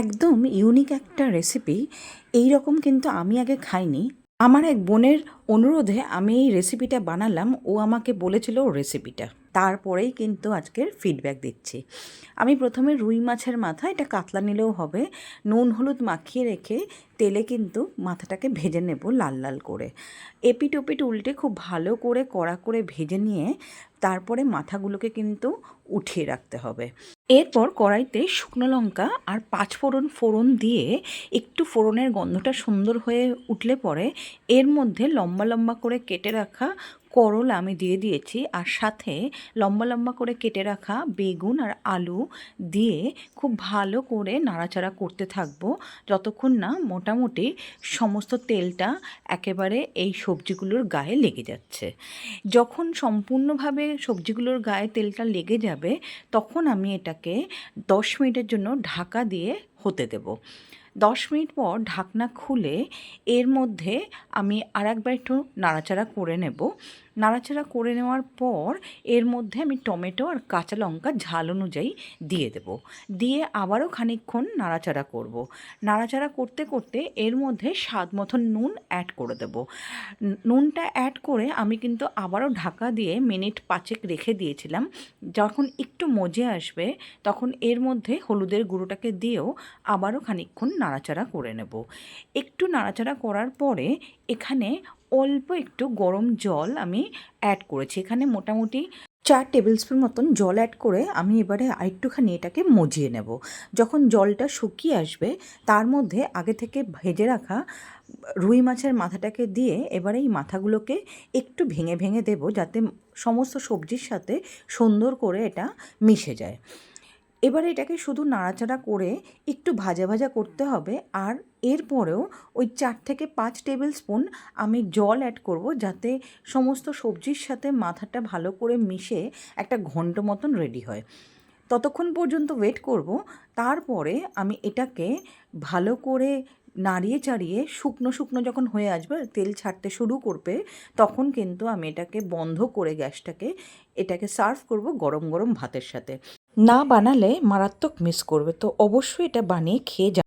একদম ইউনিক একটা রেসিপি। এই রকম কিন্তু আমি আগে খাইনি। আমার এক বোনের অনুরোধে আমি এই রেসিপিটা বানালাম। ও আমাকে বলেছিল ওর রেসিপিটা। তারপরেই কিন্তু আজকের ফিডব্যাক দিচ্ছি। আমি প্রথমে রুই মাছের মাথা, এটা কাতলা নিলেও হবে, নুন হলুদ মাখিয়ে রেখে তেলে কিন্তু মাথাটাকে ভেজে নেব লাল লাল করে। এপিট ওপিট উল্টে খুব ভালো করে কড়া করে ভেজে নিয়ে তারপরে মাথাগুলোকে কিন্তু উঠিয়ে রাখতে হবে। এরপর কড়াইতে শুকনো লঙ্কা আর পাঁচফোড়ন ফোড়ন দিয়ে একটু ফোড়নের গন্ধটা সুন্দর হয়ে উঠলে পরে এর মধ্যে লম্বা লম্বা করে কেটে রাখা করলা আমি দিয়ে দিয়েছি, আর সাথে লম্বা লম্বা করে কেটে রাখা বেগুন আর আলু দিয়ে খুব ভালো করে নাড়াচাড়া করতে থাকবো যতক্ষণ না মোটামুটি সমস্ত তেলটা একেবারে এই সবজিগুলোর গায়ে লেগে যাচ্ছে। যখন সম্পূর্ণভাবে সবজিগুলোর গায়ে তেলটা লেগে যাবে তখন আমি এটাকে 10 মিনিটের জন্য ঢাকা দিয়ে হতে দেব। 10 মিনিট পর ঢাকনা খুলে এর মধ্যে আমি আরেকবার একটু নাড়াচাড়া করে নেব। নাড়াচাড়া করে নেওয়ার পর এর মধ্যে আমি টমেটো আর কাঁচা লঙ্কা ঝাল অনুযায়ী দিয়ে দেব। দিয়ে আবারও খানিকক্ষণ নাড়াচাড়া করব। নাড়াচাড়া করতে করতে এর মধ্যে স্বাদ মতন নুন অ্যাড করে দেব। নুনটা অ্যাড করে আমি কিন্তু আবারও ঢাকা দিয়ে মিনিট 5 রেখে দিয়েছিলাম। যখন একটু মজে আসবে তখন এর মধ্যে হলুদের গুঁড়োটাকে দিয়েও আবারও খানিকক্ষণ নাড়াচাড়া করে নেব। একটু নাড়াচাড়া করার পরে এখানে অল্প একটু গরম জল আমি অ্যাড করেছি। এখানে মোটামুটি 4 টেবিল স্পুন মতন জল অ্যাড করে আমি এবারে আরেকটুখানি এটাকে মজিয়ে নেব। যখন জলটা শুকিয়ে আসবে তার মধ্যে আগে থেকে ভেজে রাখা রুই মাছের মাথাটাকে দিয়ে এবারে এই মাথাগুলোকে একটু ভেঙে ভেঙে দেব যাতে সমস্ত সবজির সাথে সুন্দর করে এটা মিশে যায়। এবারে এটাকে শুধু নাড়াচাড়া করে একটু ভাজা ভাজা করতে হবে। আর এরপরেও ওই 4 থেকে 5 টেবিল স্পুন আমি জল অ্যাড করব যাতে সমস্ত সবজির সাথে মাথাটা ভালো করে মিশে একটা ঘন্ট মতন রেডি হয়। ততক্ষণ পর্যন্ত ওয়েট করব। তারপরে আমি এটাকে ভালো করে নাড়িয়ে চাড়িয়ে শুকনো শুকনো যখন হয়ে আসবে, তেল ছাড়তে শুরু করবে, তখন কিন্তু আমি এটাকে বন্ধ করে গ্যাসটাকে এটাকে সার্ভ করব গরম গরম ভাতের সাথে। না বানালে মারাত্মক মিস করবে, তো অবশ্যই এটা বানিয়ে খেয়ে